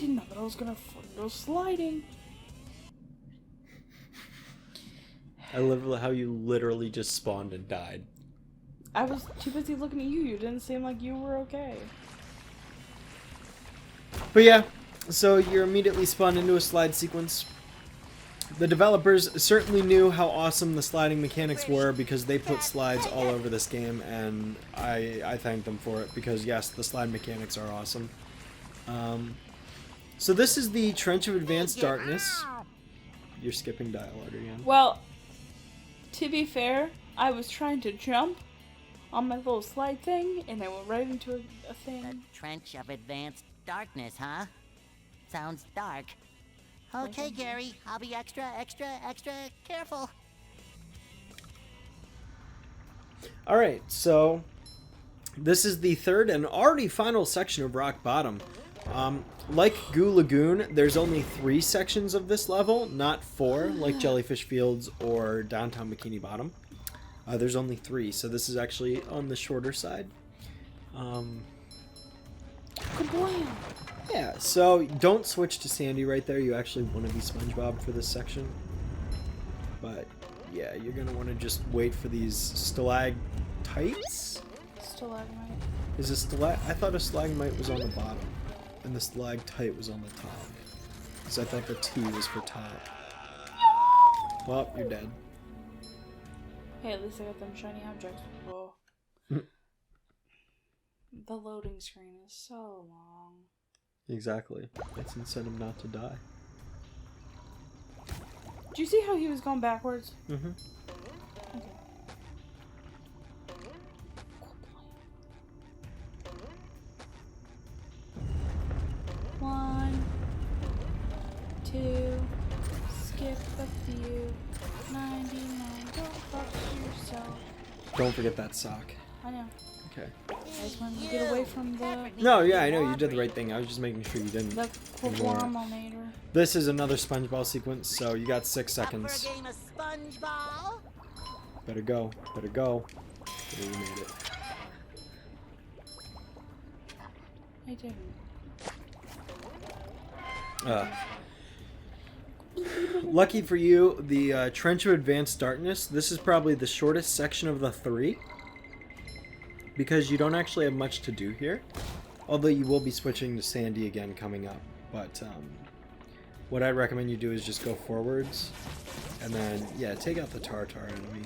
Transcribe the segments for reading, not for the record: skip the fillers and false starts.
didn't know that I was gonna go sliding. I love how you literally just spawned and died. I was too busy looking at you. You didn't seem like you were okay. But yeah, so you're immediately spawned into a slide sequence. The developers certainly knew how awesome the sliding mechanics were because they put slides all over this game, and I thank them for it because, yes, the slide mechanics are awesome. So this is the Trench of Advanced Darkness. You're skipping dialogue again. Well, to be fair, I was trying to jump on my little slide thing, and I went right into a thing. The Trench of Advanced Darkness, huh? Sounds dark. Okay, Gary, I'll be extra careful. Alright, so this is the third and already final section of Rock Bottom. Like Goo Lagoon, there's only 3 sections of this level, not 4, like Jellyfish Fields or Downtown Bikini Bottom. There's only 3, so this is actually on the shorter side. Kablam! Yeah, so don't switch to Sandy right there. You actually want to be SpongeBob for this section. But yeah, you're going to want to just wait for these stalactites? Stalagmite. Is a I thought a stalagmite was on the bottom, and the stalactite was on the top. So I thought the T was for top. Well, you're dead. Hey, at least I got them shiny objects. Whoa. The loading screen is so long. Exactly. It's incentive not to die. Do you see how he was going backwards? Mm-hmm. Okay. 1, 2, skip a few, 99, don't fuck yourself. Don't forget that sock. I know. Okay. I just wanted to get away from the... No, yeah, I know. You did the right thing. I was just making sure you didn't. The Quadramonator. This is another SpongeBob sequence, so you got 6 seconds. Up for a game of SpongeBob? Better go. Better go. Yeah, you made it. I didn't. Lucky for you, the Trench of Advanced Darkness, this is probably the shortest section of the 3. Because you don't actually have much to do here. Although you will be switching to Sandy again coming up. But what I'd recommend you do is just go forwards. And then, yeah, take out the Tartar enemy.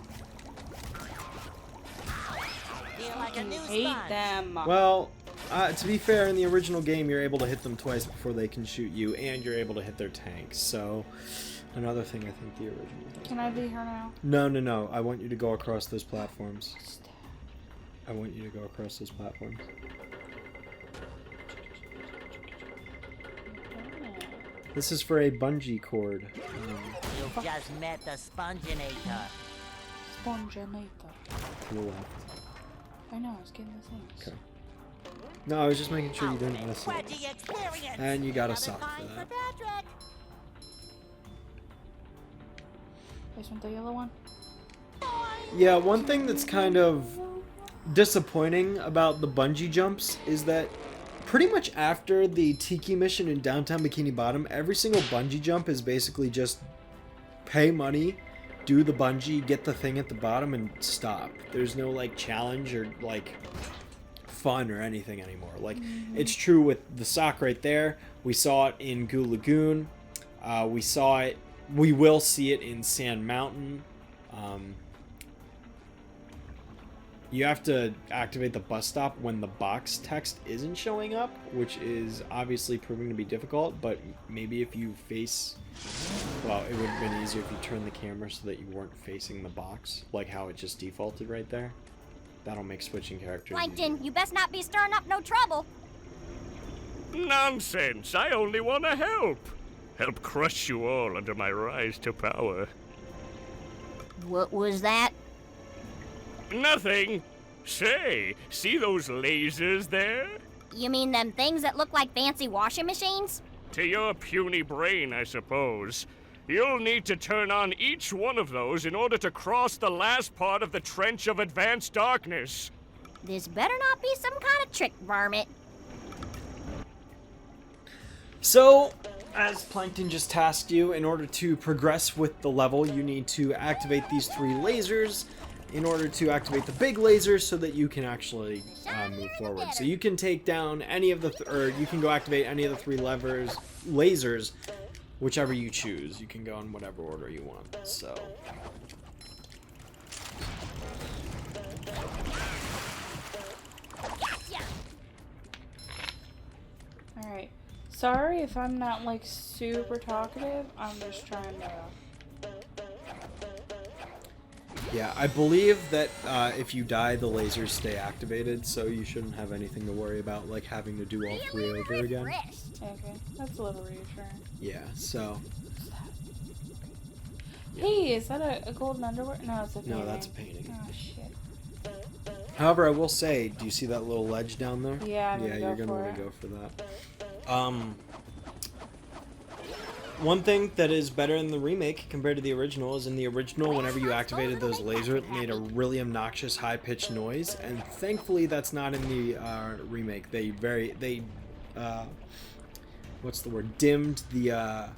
Like a new hate sponge. them. Well, to be fair, in the original game, you're able to hit them twice before they can shoot you, and you're able to hit their tanks. So, another thing I think the original does. Can I be here now? No. I want you to go across those platforms. I want you to go across those platforms. This is for a bungee cord. You've just met the Sponginator. Sponginator. To the left. I know, I was getting the things. Okay. No, I was just making sure you didn't miss it. Quadgy experience. And you got a Another sock time for that. Patrick. I just want the yellow one. Yeah, one thing that's kind of disappointing about the bungee jumps is that pretty much after the Tiki mission in Downtown Bikini Bottom, every single bungee jump is basically just pay money, do the bungee, get the thing at the bottom, and stop. There's no, like, challenge or, like, fun or anything anymore. Like, it's true with the sock right there. We saw it in Goo Lagoon. We will see it in Sand Mountain. You have to activate the bus stop when the box text isn't showing up, which is obviously proving to be difficult, but maybe if you face... Well, it would have been easier if you turned the camera so that you weren't facing the box, like how it just defaulted right there. That'll make switching characters Plankton, easier. you best not be stirring up no trouble. Nonsense! I only want to help! Help crush you all under my rise to power. What was that? Nothing! Say, see those lasers there? You mean them things that look like fancy washing machines? To your puny brain, I suppose. You'll need to turn on each one of those in order to cross the last part of the Trench of Advanced Darkness. This better not be some kind of trick, varmint. So, as Plankton just tasked you, in order to progress with the level, you need to activate these 3 lasers in order to activate the big laser so that you can actually move forward. So you can take down any of the, or you can go activate any of the 3 lasers, whichever you choose. You can go in whatever order you want, so. Alright. Sorry if I'm not like super talkative. I'm just trying to. Yeah, I believe that if you die, the lasers stay activated, so you shouldn't have anything to worry about, like having to do all 3 over again. Okay, that's a little reassuring. Yeah, so. Hey, is that a golden underwear? No, it's a painting. No, that's a painting. Oh shit. However, I will say, do you see that little ledge down there? Yeah, you're gonna want to go for that. One thing that is better in the remake compared to the original is in the original, whenever you activated those lasers, it made a really obnoxious high-pitched noise, and thankfully that's not in the remake. They what's the word? Dimmed the or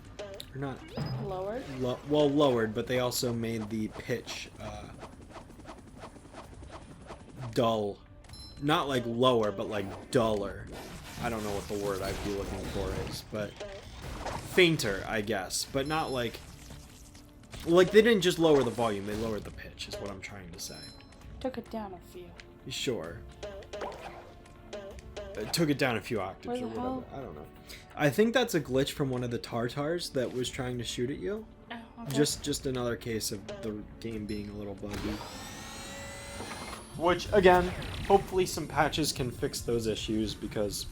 not Lowered? lowered, but they also made the pitch dull. Not like lower, but like duller. I don't know what the word I'd be looking for is, but fainter, I guess. But not like they didn't just lower the volume, they lowered the pitch, is what I'm trying to say. Took it down a few. Sure. It took it down a few octaves or whatever. Hell? I don't know. I think that's a glitch from one of the Tartars that was trying to shoot at you. Oh, okay. Just another case of the game being a little buggy. Which, again, hopefully some patches can fix those issues, because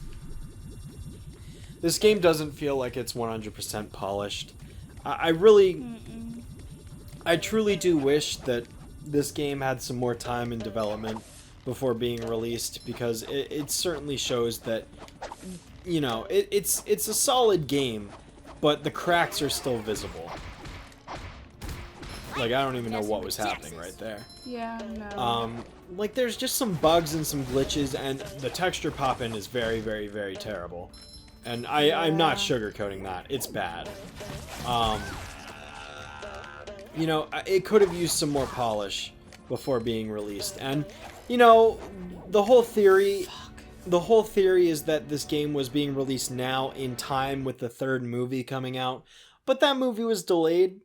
this game doesn't feel like it's 100% polished. I truly do wish that this game had some more time in development before being released, because it certainly shows that, you know, it's a solid game, but the cracks are still visible. Like, I don't even know what was happening right there. Yeah, no. Like, there's just some bugs and some glitches, and the texture pop-in is very, very, very terrible. And I'm not sugarcoating that. It's bad. You know, it could have used some more polish before being released. And, you know, the whole theory is that this game was being released now in time with the 3rd movie coming out. But that movie was delayed.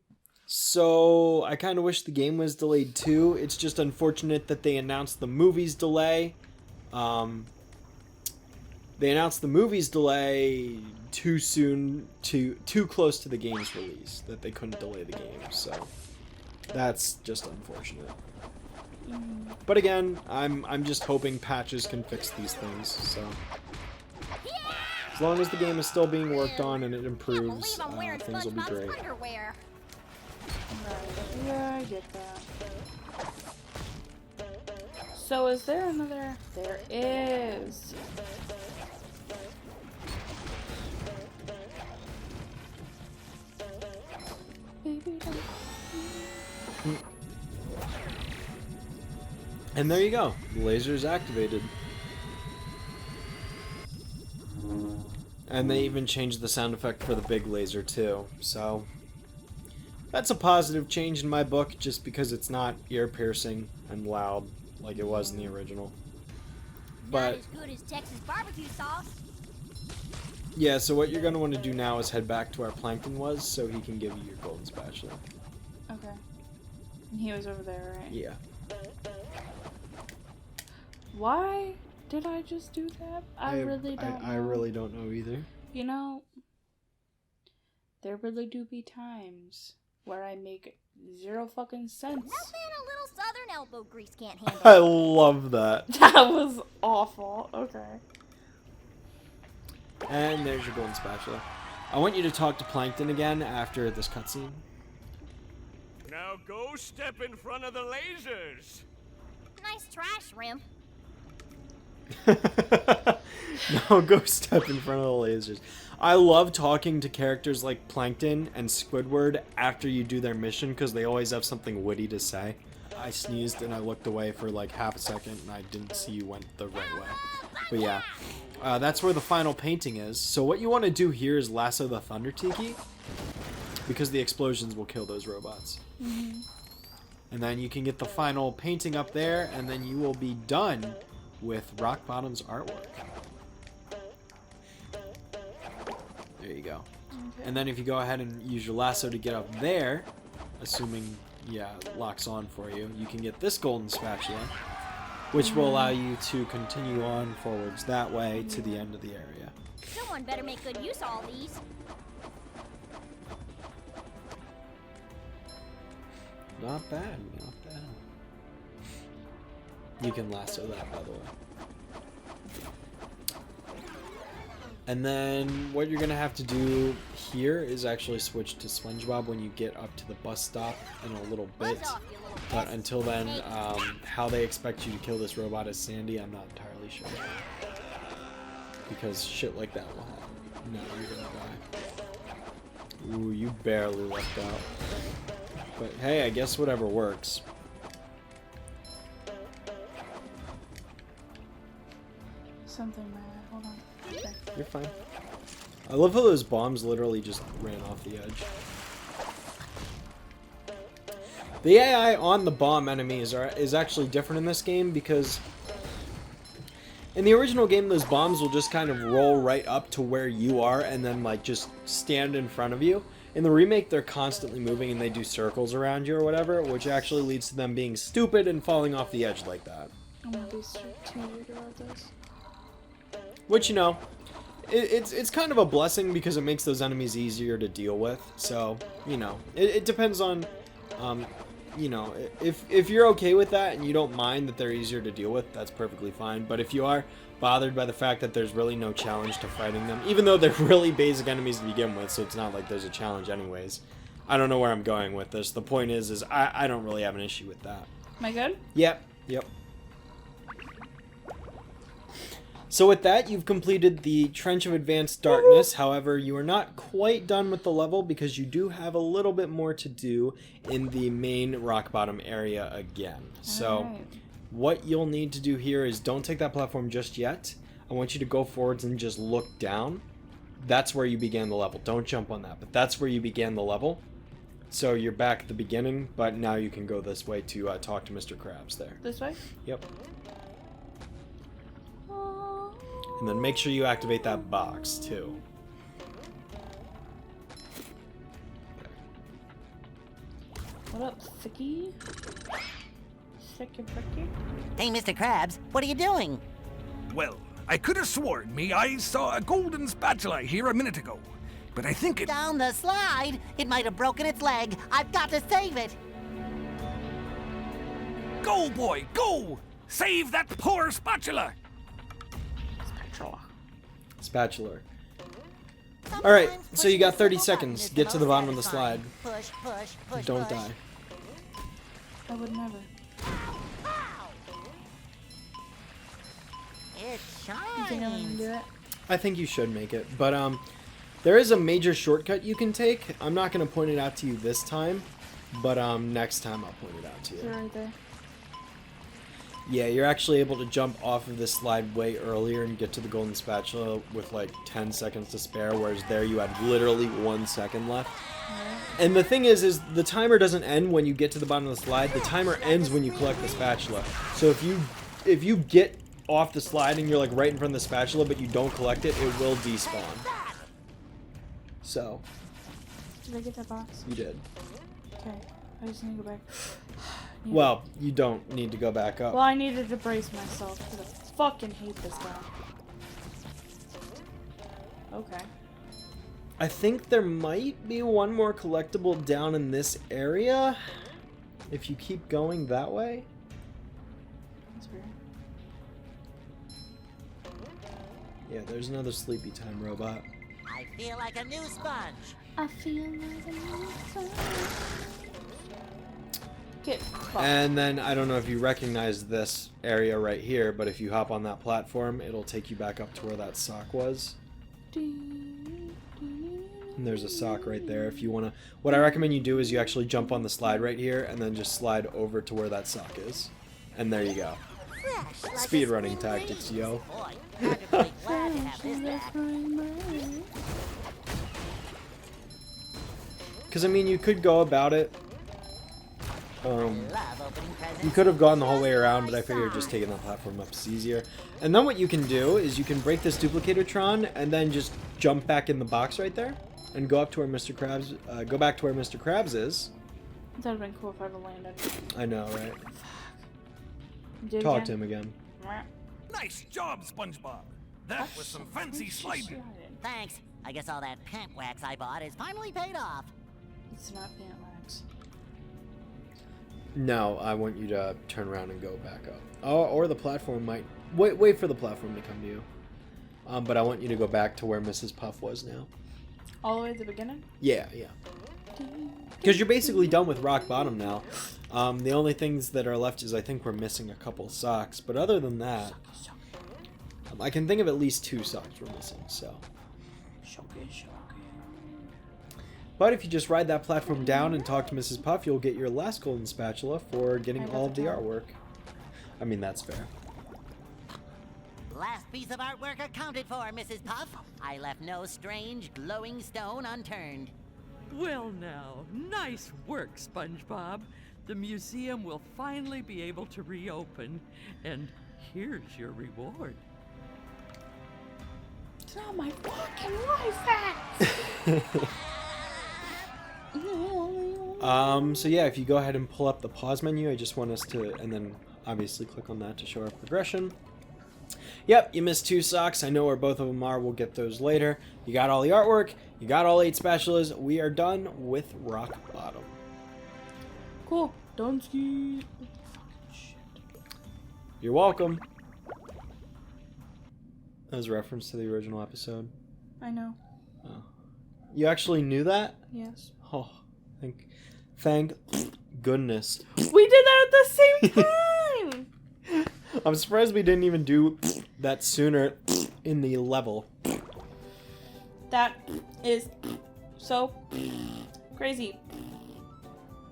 So I kind of wish the game was delayed too. It's just unfortunate that they announced the movie's delay. They announced the movie's delay too soon, too close to the game's release, that they couldn't delay the game. So that's just unfortunate. But again, I'm just hoping patches can fix these things. So as long as the game is still being worked on and it improves, things will be great. Right. Yeah, I get that. So is there another? There is. And there you go. The laser's activated. And they even changed the sound effect for the big laser too. So that's a positive change in my book, just because it's not ear-piercing and loud like it was in the original. But Not as good as Texas barbecue sauce. yeah, so what you're going to want to do now is head back to where Plankton was so he can give you your golden spatula. Okay. And he was over there, right? Yeah. Why did I just do that? I really don't know. I really don't know either. You know, there really do be times where I make zero fucking sense. Nothing a little southern elbow grease can't handle. I love that. That was awful. Okay. And there's your golden spatula. I want you to talk to Plankton again after this cutscene. Now go step in front of the lasers. Nice trash, Rim. No, go step in front of the lasers. I love talking to characters like Plankton and Squidward after you do their mission, because they always have something witty to say. I sneezed and I looked away for like half a second and I didn't see you went the right way. But yeah, that's where the final painting is. So what you want to do here is lasso the Thunder Tiki, because the explosions will kill those robots. Mm-hmm. And then you can get the final painting up there, and then you will be done with Rock Bottom's artwork. There you go. Okay. And then if you go ahead and use your lasso to get up there, assuming, yeah, it locks on for you, you can get this golden spatula, which will allow you to continue on forwards that way to the end of the area. Someone better make good use of all these. Not bad, not bad. You can lasso that, by the way. And then what you're gonna have to do here is actually switch to SpongeBob when you get up to the bus stop in a little bit. Buzz off, you little But pest. until then, how they expect you to kill this robot as Sandy, I'm not entirely sure. Because shit like that will happen. No, you're gonna die. Ooh, you barely left out. But hey, I guess whatever works. Something in my eye. Hold on. Okay. You're fine. I love how those bombs literally just ran off the edge. The AI on the bomb enemies is actually different in this game because in the original game, those bombs will just kind of roll right up to where you are and then like just stand in front of you. In the remake, they're constantly moving and they do circles around you or whatever, which actually leads to them being stupid and falling off the edge like that. I'm gonna be too weird about this. Which, you know, it's kind of a blessing because it makes those enemies easier to deal with. So, you know, it depends on, you know, if you're okay with that and you don't mind that they're easier to deal with, that's perfectly fine. But if you are bothered by the fact that there's really no challenge to fighting them, even though they're really basic enemies to begin with, so it's not like there's a challenge anyways. I don't know where I'm going with this. The point is I don't really have an issue with that. Am I good? Yep. So with that, you've completed the Trench of Advanced Darkness. However, you are not quite done with the level because you do have a little bit more to do in the main rock bottom area again. So Alright. what you'll need to do here is don't take that platform just yet. I want you to go forwards and just look down. That's where you began the level. Don't jump on that, but that's where you began the level. So you're back at the beginning, but now you can go this way to talk to Mr. Krabs there. This way? Yep. And then make sure you activate that box, too. What up, Thicky? Thicky Fricky? Hey, Mr. Krabs, what are you doing? Well, I could have sworn me I saw a golden spatula here a minute ago, but I think it... Down the slide. It might have broken its leg. I've got to save it. Go, boy, go! Save that poor spatula! Spatula. Alright, Sometimes so you got pushing a 30 simple button seconds. is Get to the most bottom of the slide. satisfying. Push, push, push, Don't push. die. I would never. It You think I'm gonna do shines. it? I think you should make it, but there is a major shortcut you can take. I'm not going to point it out to you this time, but next time I'll point it out to Is you. it right there? Yeah, you're actually able to jump off of this slide way earlier and get to the golden spatula with like 10 seconds to spare, whereas there you had literally 1 second left. And the thing is the timer doesn't end when you get to the bottom of the slide. The timer ends when you collect the spatula. So if you get off the slide and you're like right in front of the spatula, but you don't collect it, it will despawn. So Did I get that box? you did. Okay. I just need to go back. Well, you don't need to go back up. Well, I needed to brace myself because I fucking hate this guy. Okay. I think there might be one more collectible down in this area. If you keep going that way. That's weird. Yeah, there's another sleepy time robot. I feel like a new sponge. I feel like a Get fucked. And then I don't know if you recognize this area right here, but if you hop on that platform, it'll take you back up to where that sock was. And there's a sock right there. If you want to, what I recommend you do is you actually jump on the slide right here and then just slide over to where that sock is. And there you go. Fresh like a Speedrunning spring tactics, breeze. yo. Boy, wonderfully glad to have this back. Because, I mean, you could go about it. Love opening presents. You could have gone the whole way around, but I figured just taking the platform up is easier. And then what you can do is you can break this Duplicatotron and then just jump back in the box right there and go up to where Mr. Krabs, go back to where Mr. Krabs is. That would have been cool if I'd have landed. I know, right? Do it Talk again. to him again. Nice job, SpongeBob. That was some fancy sliding. Thanks. I guess all that pant wax I bought is finally paid off. It's not pant wax. No, I want you to turn around and go back up. Or the platform might... Wait for the platform to come to you. But I want you to go back to where Mrs. Puff was now. All the way at the beginning? Yeah. Because you're basically done with rock bottom now. The only things that are left is I think we're missing a couple socks. But other than that, I can think of at least 2 socks we're missing, so... But if you just ride that platform down and talk to Mrs. Puff, you'll get your last golden spatula for getting all of the artwork. I mean, that's fair. Last piece of artwork accounted for, Mrs. Puff. I left no strange, glowing stone unturned. Well now, nice work, SpongeBob. The museum will finally be able to reopen, and here's your reward. It's not my fucking life hacks! So yeah, if you go ahead and pull up the pause menu, I just want us to, and then obviously click on that to show our progression. Yep, you missed 2 socks. I know where both of them are. We'll get those later. You got all the artwork. You got all 8 spatulas. We are done with rock bottom. Cool. Dunsky. You're welcome. That was a reference to the original episode. I know. Oh. You actually knew that? Yes. Oh, thank goodness. We did that at the same time! I'm surprised we didn't even do that sooner in the level. That is so crazy.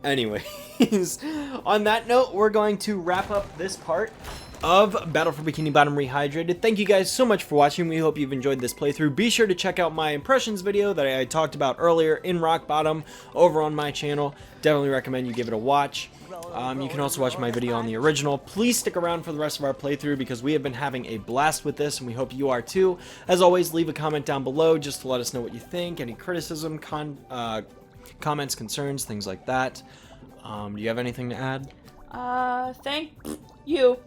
Anyways, on that note, we're going to wrap up this part of Battle for Bikini Bottom Rehydrated. Thank you guys so much for watching. We hope you've enjoyed this playthrough. Be sure to check out my impressions video that I talked about earlier in Rock Bottom over on my channel. Definitely recommend you give it a watch. You can also watch my video on the original. Please stick around for the rest of our playthrough because we have been having a blast with this and we hope you are too. As always, leave a comment down below just to let us know what you think, any criticism, comments, concerns, things like that. Do you have anything to add? Thank you.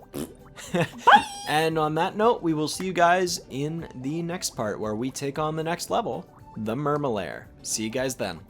And on that note, we will see you guys in the next part where we take on the next level, the Mermalair. See you guys then.